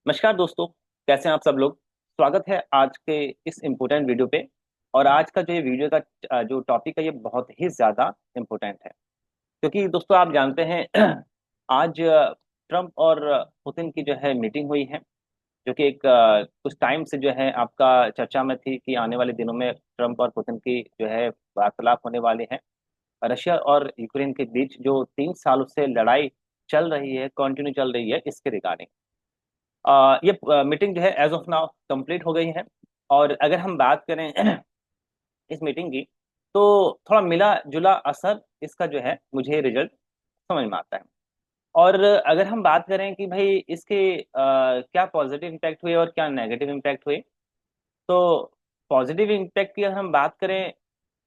नमस्कार दोस्तों। कैसे हैं आप सब लोग। स्वागत है आज के इस इम्पोर्टेंट वीडियो पे। और आज का जो ये वीडियो का जो टॉपिक है ये बहुत ही ज़्यादा इम्पोर्टेंट है, क्योंकि दोस्तों आप जानते हैं आज ट्रम्प और पुतिन की जो है मीटिंग हुई है, जो कि एक कुछ टाइम से जो है आपका चर्चा में थी कि आने वाले दिनों में ट्रम्प और पुतिन की जो है वार्तालाप होने वाली है। रशिया और यूक्रेन के बीच जो 3 सालों से लड़ाई चल रही है, कंटिन्यू चल रही है, इसके रिगार्डिंग ये मीटिंग जो है एज ऑफ नाउ कंप्लीट हो गई है। और अगर हम बात करें इस मीटिंग की, तो थोड़ा मिला जुला असर इसका जो है मुझे रिजल्ट समझ में आता है। और अगर हम बात करें कि भाई इसके क्या पॉजिटिव इम्पैक्ट हुए और क्या नेगेटिव इम्पैक्ट हुए, तो पॉजिटिव इम्पैक्ट की अगर हम बात करें,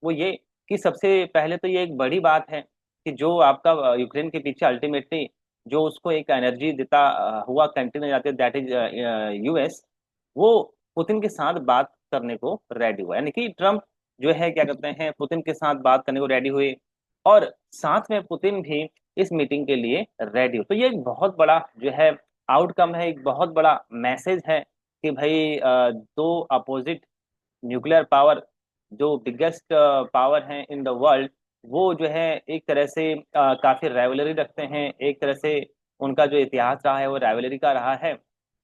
वो ये कि सबसे पहले तो ये एक बड़ी बात है कि जो आपका यूक्रेन के पीछे अल्टीमेटली जो उसको एक एनर्जी देता हुआ कंट्री नजर आती है, दैट इज यूएस। वो पुतिन के साथ बात करने को रेडी हुआ, यानी कि ट्रम्प जो है क्या कहते हैं पुतिन के साथ बात करने को रेडी हुए, और साथ में पुतिन भी इस मीटिंग के लिए रेडी हो। तो ये एक बहुत बड़ा जो है आउटकम है, एक बहुत बड़ा मैसेज है कि भाई दो अपोजिट न्यूक्लियर पावर, जो बिगेस्ट पावर है इन द वर्ल्ड, वो जो है एक तरह से काफी राइवलरी रखते हैं। एक तरह से उनका जो इतिहास रहा है वो राइवलरी का रहा है।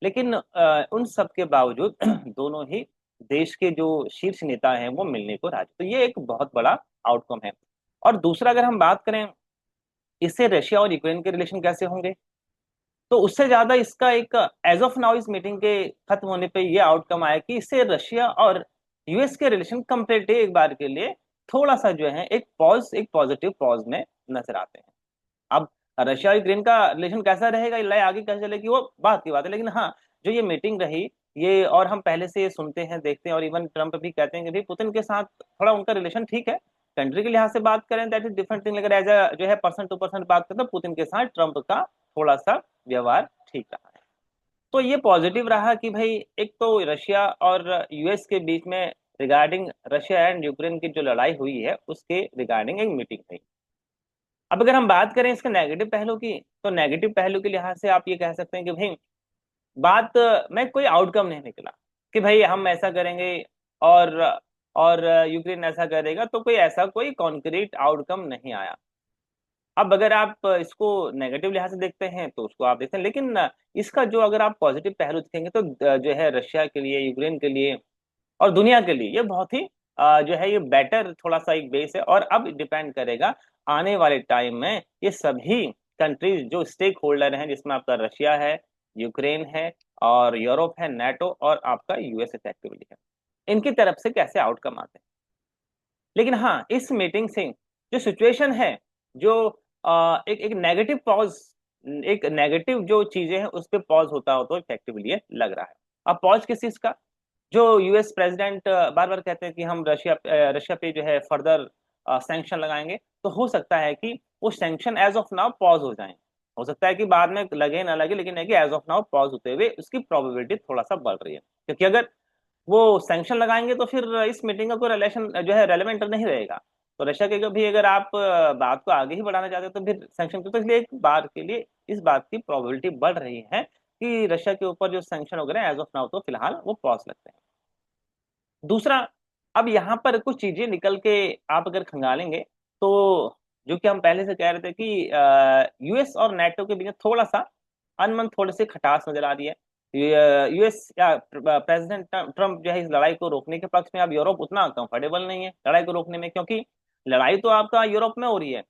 लेकिन उन सब के बावजूद दोनों ही देश के जो शीर्ष नेता हैं वो मिलने को राजी, तो ये एक बहुत बड़ा आउटकम है। और दूसरा अगर हम बात करें इससे रशिया और यूक्रेन के रिलेशन कैसे होंगे, तो उससे ज्यादा इसका एक एज ऑफ नाउ इस मीटिंग के खत्म होने पे ये आउटकम आया कि इससे रशिया और यूएस के रिलेशन कंप्लीटली एक बार के लिए थोड़ा सा जो है एक पॉज, एक पॉजिटिव पॉज में नजर आते हैं। अब रशिया और यूक्रेन का रिलेशन कैसा रहेगा, ये लड़ाई आगे कैसे चलेगी, वो बात की बात है। लेकिन हाँ, जो ये मीटिंग रही, ये और हम पहले से ये सुनते हैं देखते हैं, और इवन ट्रम्प भी कहते हैं कि भाई पुतिन के साथ थोड़ा उनका रिलेशन ठीक है। कंट्री के लिहाज से बात करें दैट इज डिफरेंट थिंग, लेकिन एज जो है पर्सन टू पर्सन बात करें तो पुतिन के साथ ट्रम्प का थोड़ा सा व्यवहार ठीक रहा है। तो ये पॉजिटिव रहा कि भाई एक तो रशिया और यूएस के बीच में रिगार्डिंग रशिया एंड यूक्रेन की जो लड़ाई हुई है उसके रिगार्डिंग एक मीटिंग हुई। अब अगर हम बात करें इसके नेगेटिव पहलू की, तो नेगेटिव पहलू के लिहाज से आप ये कह सकते हैं कि भाई बात में कोई आउटकम नहीं निकला कि भाई हम ऐसा करेंगे और यूक्रेन ऐसा करेगा, तो कोई ऐसा कोई कॉन्क्रीट आउटकम नहीं आया। अब अगर आप इसको नेगेटिव लिहाज से देखते हैं तो उसको आप देखते हैं, लेकिन इसका जो अगर आप पॉजिटिव पहलू देखेंगे तो जो है रशिया के लिए, यूक्रेन के लिए और दुनिया के लिए ये बहुत ही जो है ये बेटर थोड़ा सा एक बेस है। और अब डिपेंड करेगा आने वाले टाइम में ये सभी कंट्रीज जो स्टेक होल्डर हैं, जिसमें आपका रशिया है, यूक्रेन है और यूरोप है, नेटो और आपका यूएस इफेक्टिवली है, इनकी तरफ से कैसे आउटकम आते हैं। लेकिन हाँ, इस मीटिंग से जो सिचुएशन है, जो एक एक नेगेटिव पॉज, एक नेगेटिव जो चीजें हैं उस पर पॉज होता हो तो इफेक्टिवली ये लग रहा है। अब पॉज किस चीज का, जो यूएस प्रेसिडेंट बार बार कहते हैं कि हम रशिया पे जो है फर्दर सैंक्शन लगाएंगे, तो हो सकता है कि वो sanction as of now pause हो जाए। हो सकता है कि बाद में लगे ना लगे, लेकिन है कि एज ऑफ नाउ पॉज होते हुए उसकी प्रोबेबिलिटी थोड़ा सा बढ़ रही है, क्योंकि अगर वो सैंक्शन लगाएंगे तो फिर इस मीटिंग का कोई रिलेशन जो है रेलेवेंट नहीं रहेगा। तो रशिया के भी अगर आप बात को आगे ही बढ़ाना चाहते हो तो फिर सैंक्शन, तो इसलिए एक बार के लिए इस बात की प्रोबेबिलिटी बढ़ रही है कि रशिया के ऊपर जो सैंक्शन वगैरह एज ऑफ नाउ तो फिलहाल वो पॉज लगते हैं। दूसरा, अब यहाँ पर कुछ चीजें निकल के आप अगर खंगालेंगे, तो जो कि हम पहले से कह रहे थे कि यूएस और नेटो के बीच थोड़ा सा अनमन, थोड़ी सी खटास नजर आ रही है। यूएस या प्रेसिडेंट ट्रम्प जो है इस लड़ाई को रोकने के पक्ष में, अब यूरोप उतना कंफर्टेबल नहीं है लड़ाई को रोकने में, क्योंकि लड़ाई तो आपका यूरोप में हो रही है,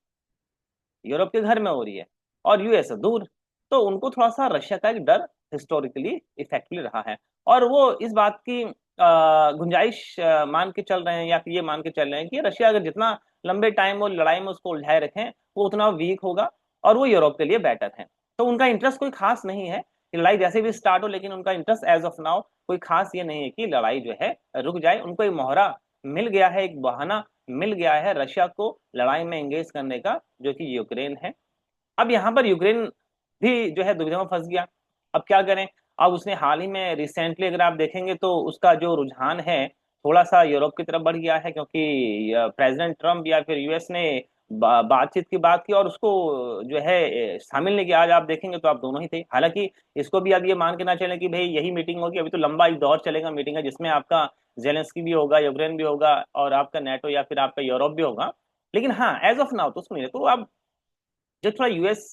यूरोप के घर में हो रही है, और यूएस दूर। तो उनको थोड़ा सा रशिया का एक डर हिस्टोरिकली इफेक्टली रहा है, और वो इस बात की गुंजाइश मान के चल रहे हैं, या फिर ये मान के चल रहे हैं कि रशिया अगर जितना लंबे टाइम वो लड़ाई में उसको उलझाए रखें वो उतना वीक होगा, और वो यूरोप के लिए बेटर है। तो उनका इंटरेस्ट कोई खास नहीं है कि लड़ाई जैसे भी स्टार्ट हो, लेकिन उनका इंटरेस्ट एज ऑफ नाउ कोई खास ये नहीं है कि लड़ाई जो है रुक जाए। उनको एक मोहरा मिल गया है, एक बहाना मिल गया है रशिया को लड़ाई में एंगेज करने का, जो कि यूक्रेन है। अब यहाँ पर यूक्रेन भी जो है दुविधा में फंस गया। अब क्या करें। अब उसने हाल ही में रिसेंटली अगर आप देखेंगे तो उसका जो रुझान है थोड़ा सा यूरोप की तरफ बढ़ गया है, क्योंकि प्रेसिडेंट ट्रम्प या फिर यूएस ने बातचीत की बात की और उसको जो है शामिल नहीं किया। आज आप देखेंगे तो आप दोनों ही थे। हालांकि इसको भी अब ये मान के ना चलें कि भाई यही मीटिंग होगी, अभी तो लंबा एक दौर चलेगा मीटिंग का, जिसमें आपका जेलेंस्की भी होगा, यूक्रेन भी होगा, और आपका नेटो या फिर आपका यूरोप भी होगा। लेकिन हाँ, एज ऑफ नाउ तो सुनिए, तो अब जो थोड़ा यूएस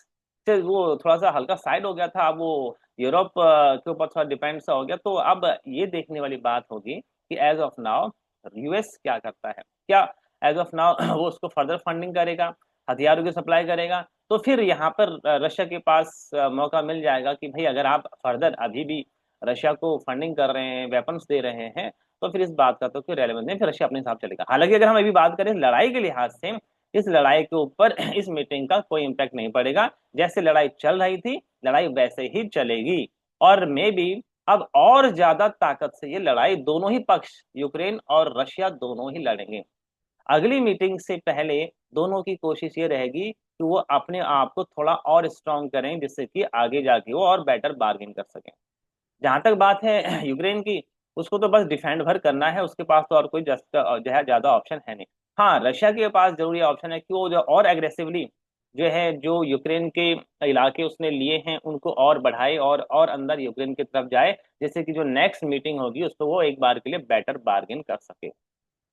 से वो थोड़ा सा हल्का साइड हो गया था, अब वो यूरोप के ऊपर थोड़ा डिपेंड सा हो गया। तो अब ये देखने वाली बात होगी कि एज ऑफ नाउ यूएस क्या करता है। क्या एज ऑफ नाउ वो उसको फर्दर फंडिंग करेगा, हथियारों की सप्लाई करेगा? तो फिर यहाँ पर रशिया के पास मौका मिल जाएगा कि भाई अगर आप फर्दर अभी भी रशिया को फंडिंग कर रहे हैं, वेपन्स दे रहे हैं, तो फिर इस बात का तो कोई रेलेवेंस नहीं, फिर रशिया अपने हिसाब चलेगा। हालांकि अगर हम अभी बात करें लड़ाई के लिहाज से, इस लड़ाई के ऊपर इस मीटिंग का कोई इम्पैक्ट नहीं पड़ेगा। जैसे लड़ाई चल रही थी, लड़ाई वैसे ही चलेगी। और मे बी अब और ज्यादा ताकत से ये लड़ाई दोनों ही पक्ष, यूक्रेन और रशिया, दोनों ही लड़ेंगे। अगली मीटिंग से पहले दोनों की कोशिश ये रहेगी कि वो अपने आप को थोड़ा और स्ट्रांग करें, जिससे कि आगे जाके वो और बेटर बार्गेन कर सकें। जहां तक बात है यूक्रेन की, उसको तो बस डिफेंड भर करना है, उसके पास तो और कोई जस्ट जो है ज्यादा ऑप्शन है नहीं। हाँ, रशिया के पास जरूरी ऑप्शन है कि वो जो और एग्रेसिवली जो है, जो यूक्रेन के इलाके उसने लिए हैं उनको और बढ़ाए और अंदर यूक्रेन की तरफ जाए, जैसे कि जो नेक्स्ट मीटिंग होगी उसको वो एक बार के लिए बेटर बार्गेन कर सके।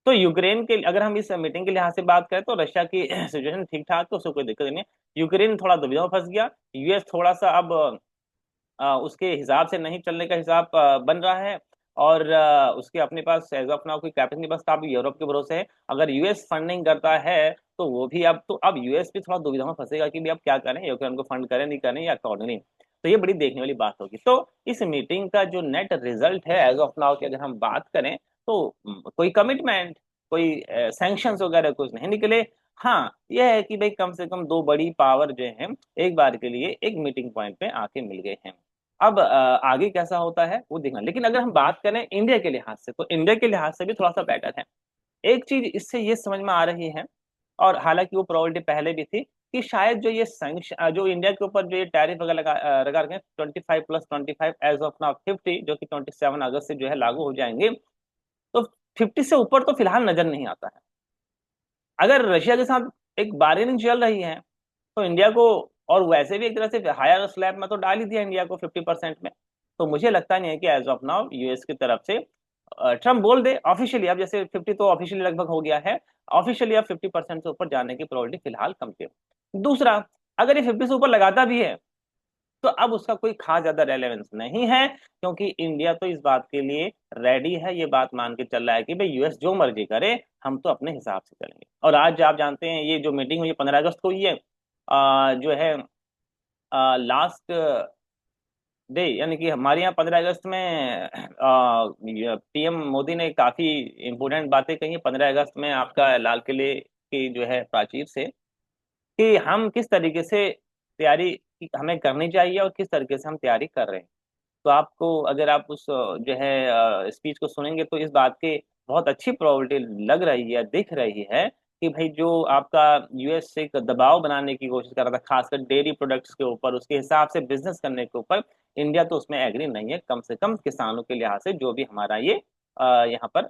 तो यूक्रेन के, अगर हम इस मीटिंग के लिहाज से बात करें तो रशिया की सिचुएशन ठीक ठाक है, उसको कोई दिक्कत नहीं है। यूक्रेन थोड़ा दुविधा में फंस गया, यूएस थोड़ा सा अब उसके हिसाब से नहीं चलने का हिसाब बन रहा है। और उसके अपने पास एज ऑफ नाउ कोई कैपेसिटी बस अब यूरोप के भरोसे है। अगर यूएस फंडिंग करता है तो वो भी अब यूएस भी थोड़ा दुविधा में फंसेगा कि भी अब क्या करें, यूक्रेन को फंड करें नहीं करें या अकॉर्डिंगली। तो ये बड़ी देखने वाली बात होगी। तो इस मीटिंग का जो नेट रिजल्ट है एज ऑफ नाउ की अगर हम बात करें, तो कोई कमिटमेंट, कोई सैंक्शंस वगैरह कुछ नहीं निकले। हाँ, यह है कि भाई कम से कम दो बड़ी पावर जो है एक बार के लिए एक मीटिंग पॉइंट पे आके मिल गए हैं। अब आगे कैसा होता है वो देखना। लेकिन अगर हम बात करें इंडिया के लिहाज से, तो इंडिया के लिहाज से भी थोड़ा सा बेटर है। एक चीज इससे ये समझ में आ रही है, और हालांकि वो प्रॉबिलिटी पहले भी थी, कि शायद जो ये संक्शन, जो इंडिया के ऊपर जो ये टैरिफ वगैरह लगा रखे हैं, 25+25 एज ऑफ नाउ 50, जो कि 27 अगस्त से जो है लागू हो जाएंगे। तो 50 से ऊपर तो फिलहाल नजर नहीं आता है। अगर रशिया के साथ एक बार्गेनिंग चल रही है तो इंडिया को, और वैसे भी एक तरह से हायर स्लैब में तो डाल ही दिया इंडिया को 50% में। तो मुझे लगता नहीं है कि एज ऑफ नाउ यूएस की तरफ से ट्रम्प बोल दे ऑफिशियली, अब जैसे 50 तो ऑफिशियली लगभग हो गया है, ऑफिशियली अब 50% से ऊपर जाने की प्रोबेबिलिटी फिलहाल कम है। दूसरा, अगर ये 50 से ऊपर लगाता भी है तो अब उसका कोई खास ज्यादा रेलेवेंस नहीं है, क्योंकि इंडिया तो इस बात के लिए रेडी है, ये बात मान के चल रहा है कि भाई यूएस जो मर्जी करे, हम तो अपने हिसाब से चलेंगे। और आज आप जानते हैं ये जो मीटिंग हुई है 15 अगस्त को हुई है, जो है लास्ट डे, यानी कि हमारे यहाँ 15 अगस्त में पीएम मोदी ने काफी इंपोर्टेंट बातें कही है 15 अगस्त में, आपका लाल किले की जो है प्राचीर से, कि हम किस तरीके से तैयारी हमें करनी चाहिए और किस तरीके से हम तैयारी कर रहे हैं। तो आपको, अगर आप उस जो है स्पीच को सुनेंगे, तो इस बात की बहुत अच्छी प्रोबेबिलिटी लग रही है, दिख रही है कि भाई जो आपका यूएस से एक दबाव बनाने की कोशिश कर रहा था, खासकर डेयरी प्रोडक्ट्स के ऊपर, उसके हिसाब से बिजनेस करने के ऊपर, इंडिया तो उसमें एग्री नहीं है, कम से कम किसानों के लिहाज से जो भी हमारा ये यहाँ पर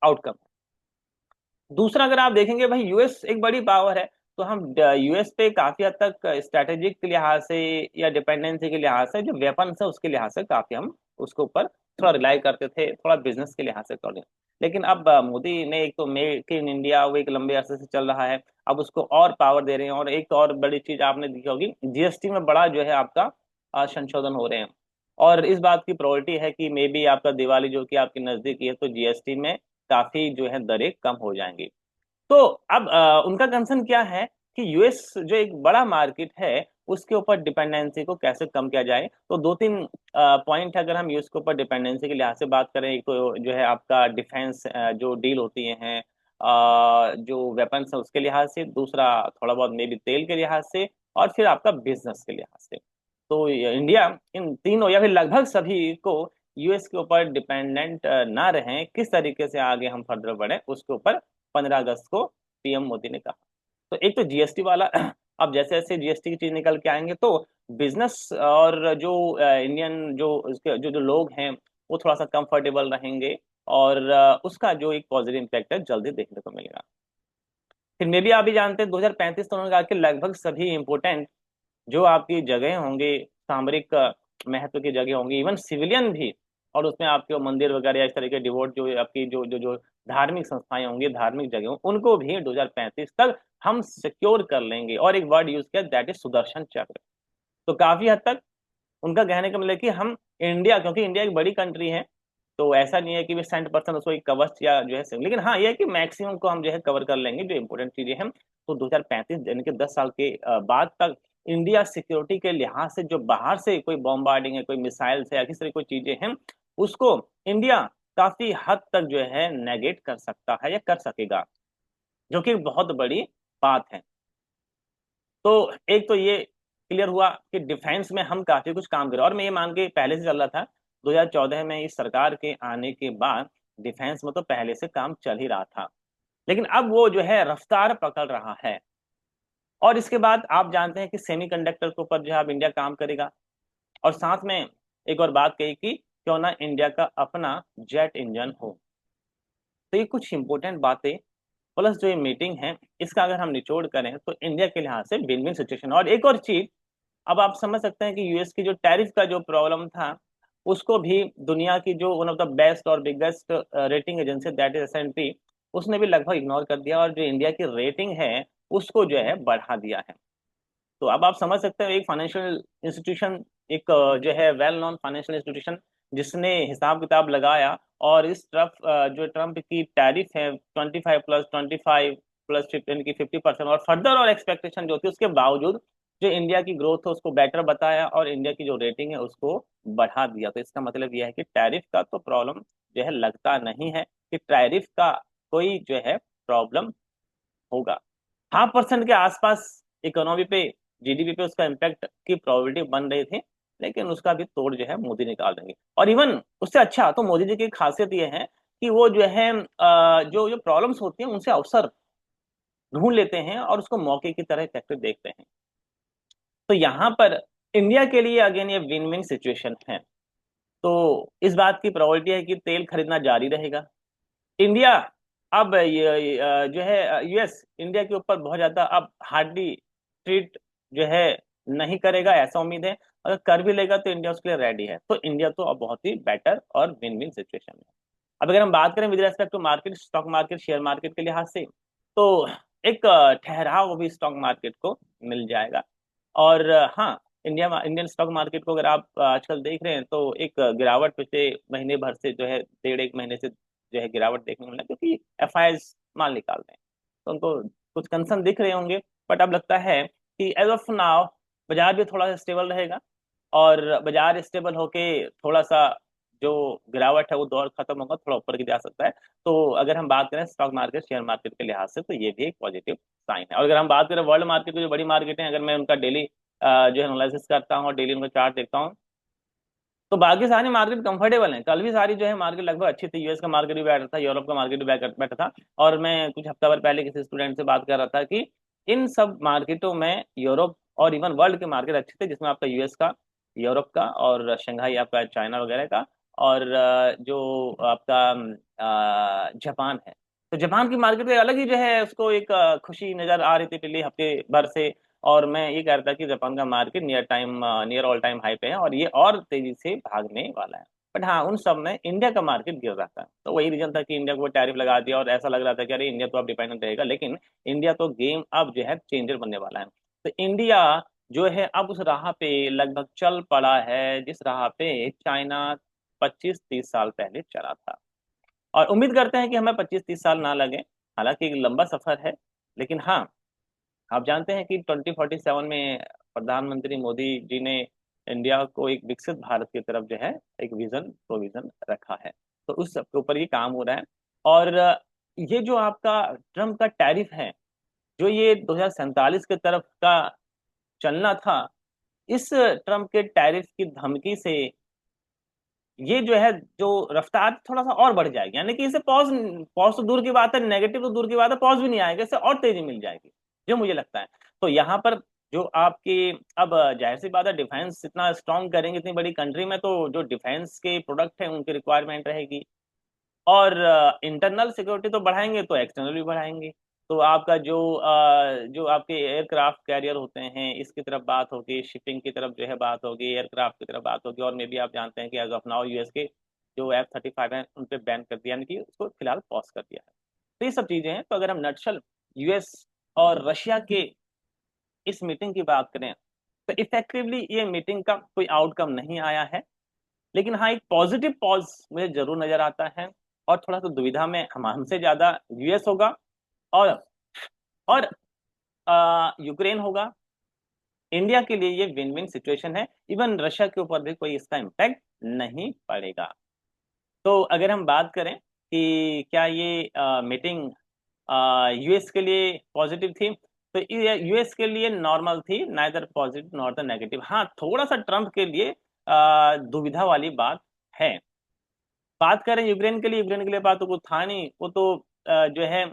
आउटकम है। दूसरा, अगर आप देखेंगे भाई यूएस एक बड़ी पावर है, तो हम यूएस पे काफी हद तक स्ट्रेटेजिक के लिहाज से या डिपेंडेंसी के लिहाज से, जो वेपन्स है उसके लिहाज से काफी हम उसके ऊपर थोड़ा रिलाई करते थे, थोड़ा बिजनेस के लिहाज से थोड़ी। लेकिन अब मोदी ने एक तो मेक इन इंडिया वो एक लंबे अरसे से चल रहा है, अब उसको और पावर दे रहे हैं। और एक और बड़ी चीज आपने देखी होगी, जीएसटी में बड़ा जो है आपका संशोधन हो रहे हैं। और इस बात की प्रोबेबिलिटी है कि मे बी आपका दिवाली जो कि आपकी नजदीकी है, तो जीएसटी में काफी जो है दरें कम हो जाएंगी। तो अब उनका कंसर्न क्या है कि यूएस जो एक बड़ा मार्केट है, उसके ऊपर डिपेंडेंसी को कैसे कम किया जाए। तो दो तीन पॉइंट है, अगर हम यूएस के ऊपर डिपेंडेंसी के लिहाज से बात करें, एक तो जो है आपका डिफेंस जो डील होती है, जो वेपन्स है उसके लिहाज से, दूसरा थोड़ा बहुत मे बी तेल के लिहाज से, और फिर आपका बिजनेस के लिहाज से। तो इंडिया इन तीनों या फिर लगभग सभी को यूएस के ऊपर डिपेंडेंट ना रहें, किस तरीके से आगे हम फर्दर बढ़े उसके ऊपर 15 अगस्त को पीएम मोदी ने कहा। तो एक तो जीएसटी वाला अब जैसे जैसे जीएसटी की चीज निकल के आएंगे, तो बिजनेस और जो इंडियन जो उसके जो जो लोग हैं वो थोड़ा सा कंफर्टेबल रहेंगे, और उसका जो एक पॉजिटिव इम्पैक्ट है जल्दी देखने को मिलेगा। फिर मे भी आप भी जानते हैं 2035 तो उन्होंने कहा कि लगभग सभी इंपोर्टेंट जो आपकी जगह होंगे, सामरिक महत्व की जगह होंगी, इवन सिविलियन भी, और उसमें आपके वो मंदिर वगैरह या इस तरह के डिवोट जो आपकी जो जो जो धार्मिक संस्थाएं होंगी, धार्मिक जगह उनको भी 2035 तक हम सिक्योर कर लेंगे। और एक वर्ड यूज किया, दैट इज सुदर्शन चक्र। तो काफी हद तक उनका कहने का मतलब कि हम इंडिया, क्योंकि इंडिया एक बड़ी कंट्री है, तो ऐसा नहीं है कि 100% उसको एक कवच या जो है लेकिन हाँ ये है कि मैक्सिमम को हम जो है कवर कर लेंगे जो इंपॉर्टेंट चीजें हैं। तो 2035 यानी कि 10 साल के बाद तक इंडिया सिक्योरिटी के लिहाज से जो बाहर से कोई बॉम्बार्डिंग है, कोई मिसाइल है या किसी तरह कोई चीजें हैं, उसको इंडिया काफी हद तक जो है नेगेट कर सकता है या कर सकेगा, जो कि बहुत बड़ी बात है। तो एक तो ये क्लियर हुआ कि डिफेंस में हम काफी कुछ काम करें, और मैं ये मान के पहले से चल रहा था 2014 में इस सरकार के आने के बाद डिफेंस में तो पहले से काम चल ही रहा था, लेकिन अब वो जो है रफ्तार पकड़ रहा है। और इसके बाद आप जानते हैं कि सेमीकंडक्टर के ऊपर जो है अब इंडिया काम करेगा। और साथ में एक और बात कही कि क्यों ना इंडिया का अपना जेट इंजन हो। तो ये कुछ इंपॉर्टेंट बातें प्लस जो ये मीटिंग है, इसका अगर हम निचोड़ करें तो इंडिया के लिहाज से विन विन सिचुएशन। और एक और चीज, अब आप समझ सकते हैं कि यूएस की जो टैरिफ का जो प्रॉब्लम था, उसको भी दुनिया की जो वन ऑफ द बेस्ट और biggest rating agency that is S&P, उसने भी लगभग इग्नोर कर दिया और जो इंडिया की रेटिंग है उसको जो है बढ़ा दिया है। तो अब आप समझ सकते हो एक फाइनेंशियल इंस्टीट्यूशन, एक जो है वेल नोन फाइनेंशियल इंस्टीट्यूशन, जिसने हिसाब किताब लगाया और इस ट्रम्प जो ट्रम्प की टैरिफ है 25+25+15 की 50% और फर्दर और एक्सपेक्टेशन जो थी उसके बावजूद जो इंडिया की ग्रोथ है उसको बेटर बताया और इंडिया की जो रेटिंग है उसको बढ़ा दिया। तो इसका मतलब यह है कि टैरिफ का तो प्रॉब्लम जो है लगता नहीं है कि टैरिफ का कोई जो है प्रॉब्लम होगा। 0.5% के आसपास इकोनॉमी पे, जीडीपी पे उसका इम्पैक्ट की प्रोबेबिलिटी बन रही थी, लेकिन उसका भी तोड़ जो है मोदी निकाल देंगे। और इवन उससे अच्छा तो मोदी जी की खासियत यह है कि वो जो है जो जो प्रॉब्लम्स होती हैं उनसे अवसर ढूंढ लेते हैं और उसको मौके की तरह इफेक्टिव देखते हैं। तो यहाँ पर इंडिया के लिए अगेन ये विन विन सिचुएशन है। तो इस बात की प्रोबेबिलिटी है कि तेल खरीदना जारी रहेगा। इंडिया अब जो है यूएस इंडिया के ऊपर बहुत ज्यादा अब हार्डली ट्रीट जो है नहीं करेगा, ऐसा उम्मीद है। अगर कर भी लेगा तो इंडिया उसके लिए रेडी है। तो इंडिया तो अब बहुत ही बेटर और विन विन सिचुएशन में। अब अगर हम बात करें with respect to market, stock market, share market के लिहाज से, तो एक ठहराव भी स्टॉक मार्केट को मिल जाएगा। और हाँ, इंडियन स्टॉक मार्केट को अगर आप आजकल देख रहे हैं तो एक गिरावट पिछले महीने भर से जो है, डेढ़ एक महीने से जो है गिरावट देखने को मिला, क्योंकि एफआईआईज माल निकाल रहे हैं तो उनको कुछ कंसर्न दिख रहे होंगे। बट अब लगता है कि एज ऑफ नाउ बाजार भी थोड़ा सा स्टेबल रहेगा, और बाजार स्टेबल होके थोड़ा सा जो गिरावट है वो दौर खत्म होगा, थोड़ा ऊपर की जा सकता है। तो अगर हम बात करें स्टॉक मार्केट शेयर मार्केट के लिहाज से तो ये भी एक पॉजिटिव साइन है। और अगर हम बात करें वर्ल्ड मार्केट की, जो बड़ी मार्केट है, अगर मैं उनका डेली जो है एनालिसिस करता हूँ और डेली उनका चार्ट देखता हूँ, तो बाकी सारी मार्केट कंफर्टेबल है। कल भी सारी जो है मार्केट लगभग अच्छी थी, यूएस का मार्केट भी बैठा था, यूरोप का मार्केट भी बैठा था। और मैं कुछ हफ्ता भर पहले किसी स्टूडेंट से बात कर रहा था कि इन सब मार्केटों में यूरोप और इवन वर्ल्ड के मार्केट अच्छे थे, जिसमें आपका यूएस का, यूरोप का, और शंघाई आपका चाइना वगैरह का, और जो आपका जापान है। तो जापान की मार्केट अलग ही जो है उसको एक खुशी नजर आ रही थी पिछले हफ्ते भर से। और मैं ये कह रहा था कि जापान का market near all time high पे है और ये और तेजी से भागने वाला है। बट हाँ, उन सब में इंडिया का मार्केट गिर रहा था, तो वही रीजन था कि इंडिया को टैरिफ लगा दिया और ऐसा लग रहा था कि अरे इंडिया तो अब डिपेंडेंट रहेगा। लेकिन इंडिया तो गेम अब जो है चेंजर बनने वाला है। तो इंडिया जो है अब उस राह पे लगभग चल पड़ा है जिस राह पे चाइना 25-30 साल पहले चला था। और उम्मीद करते हैं कि हमें 25-30 साल ना लगे, हालांकि एक लंबा सफर है। लेकिन हाँ, आप जानते हैं कि 2047 में प्रधानमंत्री मोदी जी ने इंडिया को एक विकसित भारत की तरफ जो है एक विजन प्रोविजन रखा है। तो उस सब के ऊपर ये काम हो रहा है। और ये जो आपका ट्रम्प का टैरिफ है, जो ये 2047 की तरफ का चलना था, इस ट्रम्प के टैरिफ की धमकी से ये जो है जो रफ्तार थोड़ा सा और बढ़ जाएगी। यानी कि इसे पॉज पॉज तो दूर की बात है, नेगेटिव तो दूर की बात है, पॉज भी नहीं आएगा, इससे और तेजी मिल जाएगी, जो मुझे लगता है। तो यहाँ पर जो आपकी अब जाहिर सी बात है, डिफेंस इतना स्ट्रांग करेंगे इतनी बड़ी कंट्री में, तो जो डिफेंस के प्रोडक्ट है उनकी रिक्वायरमेंट रहेगी। और इंटरनल सिक्योरिटी तो बढ़ाएंगे तो एक्सटर्नल भी बढ़ाएंगे। तो आपका जो आपके एयरक्राफ्ट कैरियर होते हैं इसकी तरफ बात होगी, शिपिंग की तरफ जो है बात होगी, एयरक्राफ्ट की तरफ बात होगी, और मे भी आप जानते हैं कि एज ऑफ नाउ यूएस के जो F-35 है उन पे बैन कर दिया, यानी कि उसको फिलहाल पॉज कर दिया है। तो ये सब चीजें हैं। तो अगर हम नटशल यूएस और रशिया के इस मीटिंग की बात करें तो इफेक्टिवली ये मीटिंग का कोई आउटकम नहीं आया है, लेकिन हाँ एक पॉजिटिव पॉज मुझे जरूर नजर आता है। और थोड़ा सा दुविधा में हमसे ज्यादा यूएस होगा और और यूक्रेन होगा। इंडिया के लिए ये विन विन सिचुएशन है, इवन रशिया के ऊपर भी कोई इसका इम्पैक्ट नहीं पड़ेगा। तो अगर हम बात करें कि क्या ये मीटिंग यूएस के लिए पॉजिटिव थी, तो यूएस के लिए नॉर्मल थी, neither positive nor the negative. हाँ थोड़ा सा ट्रम्प के लिए दुविधा वाली बात है। बात करें यूक्रेन के लिए, यूक्रेन के लिए बात तो कुछ था नहीं, वो तो जो है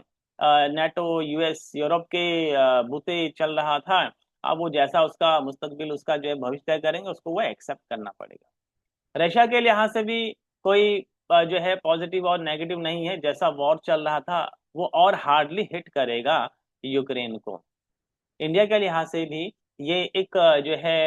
नेटो यूएस यूरोप के बूते चल रहा था। अब वो जैसा उसका मुस्तकबिल, उसका जो है भविष्य तय करेंगे, उसको वो एक्सेप्ट करना पड़ेगा। रशिया के लिहाज से भी कोई जो है पॉजिटिव और नेगेटिव नहीं है। जैसा वॉर चल रहा था वो और हार्डली हिट करेगा यूक्रेन को। इंडिया के लिहाज से भी ये एक जो है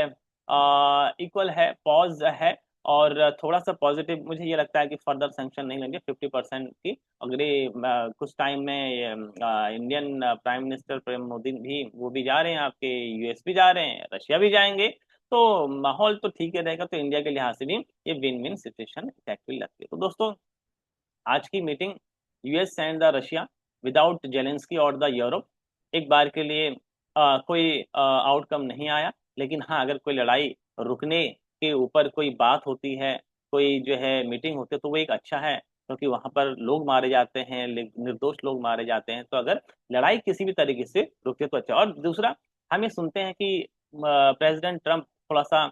इक्वल है, पॉज है। और थोड़ा सा पॉजिटिव मुझे ये लगता है कि फर्दर सैंक्शन नहीं लेंगे 50% की। अगर ये कुछ टाइम में इंडियन प्राइम मिनिस्टर प्रेम मोदी भी वो भी जा रहे हैं, आपके यूएस भी जा रहे हैं, रशिया भी जाएंगे, तो माहौल तो ठीक ही रहेगा। तो इंडिया के लिहाज से भी ये विन विन सिचुएशन एक्चुअली लगती है। तो दोस्तों आज की meeting US and the Russia without Zelensky और द यूरोप, एक बार के लिए कोई आउटकम नहीं आया। लेकिन हाँ अगर कोई लड़ाई रुकने के ऊपर कोई बात होती है, कोई जो है मीटिंग होती है, तो वो एक अच्छा है, क्योंकि वहां पर लोग मारे जाते हैं, निर्दोष लोग मारे जाते हैं। तो अगर लड़ाई किसी भी तरीके से रुकती है तो अच्छा। और दूसरा, हम ये सुनते हैं कि प्रेसिडेंट ट्रम्प थोड़ा सा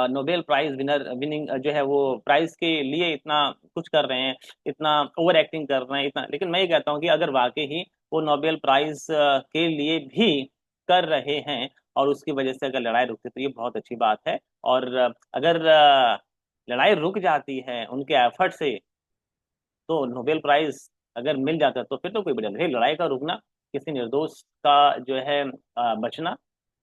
नोबेल प्राइज विनिंग जो है वो प्राइज के लिए इतना कुछ कर रहे हैं, इतना ओवर एक्टिंग कर रहे हैं, इतना। लेकिन मैं ये कहता हूँ कि अगर वाकई ही वो नोबेल प्राइज के लिए भी कर रहे हैं और उसकी वजह से अगर लड़ाई रुकती तो ये बहुत अच्छी बात है। और अगर लड़ाई रुक जाती है उनके एफर्ट से, तो नोबेल प्राइज अगर मिल जाता है तो फिर तो कोई बड़ी नहीं। लड़ाई का रुकना, किसी निर्दोष का जो है बचना,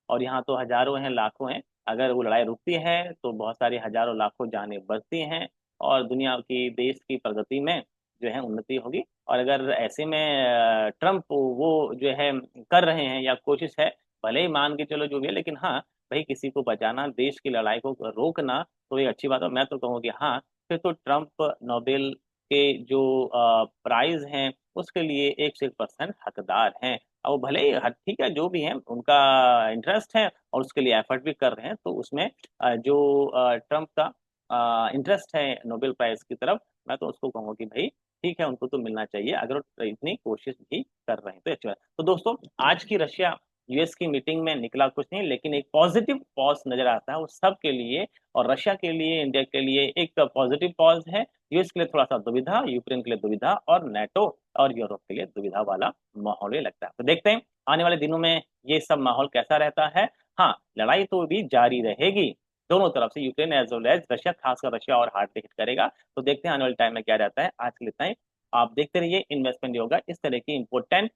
और यहाँ तो हजारों हैं, लाखों हैं। अगर वो लड़ाई रुकती है तो बहुत सारी हजारों लाखों जानें बचती हैं, और दुनिया की, देश की प्रगति में जो है उन्नति होगी। और अगर ऐसे में ट्रम्प वो जो है कर रहे हैं या कोशिश है, भले ही मान के चलो जो भी है, लेकिन हाँ भाई किसी को बचाना, देश की लड़ाई को रोकना, तो ये अच्छी बात है। मैं तो कहूँ कि हाँ फिर तो ट्रम्प नोबेल के जो प्राइज हैं उसके लिए 101% हकदार हैं। अब वो भले ही ठीक है जो भी है उनका इंटरेस्ट है और उसके लिए एफर्ट भी कर रहे हैं, तो उसमें जो ट्रम्प का इंटरेस्ट है नोबेल प्राइज की तरफ, मैं तो उसको कहूँगा कि भाई ठीक है उनको तो मिलना चाहिए, अगर वो इतनी कोशिश भी कर रहे हैं तो अच्छी बात। तो दोस्तों आज की रशिया यूएस की मीटिंग में निकला कुछ नहीं, लेकिन एक पॉजिटिव पॉज नजर आता है वो सब के लिए। और रशिया के लिए, इंडिया के लिए एक पॉजिटिव पॉज है, यूएस के लिए थोड़ा सा दुविधा, यूक्रेन के लिए दुविधा, और नेटो और यूरोप के लिए दुविधा वाला माहौल ही लगता है। तो देखते हैं आने वाले दिनों में ये सब माहौल कैसा रहता है। हाँ लड़ाई तो भी जारी रहेगी दोनों तरफ से, Ukraine as well as Russia, खासकर रशिया और हार्ड हिट करेगा। तो देखते हैं आने वाले टाइम में क्या रहता है। आज के लिए इतना ही। आप देखते रहिए इन्वेस्टमेंट योगा, इस तरह की इंपॉर्टेंट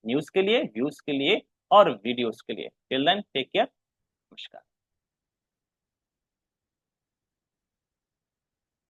न्यूज के लिए, व्यूज के लिए और वीडियोस के लिए। टिल देन टेक केयर, नमस्कार।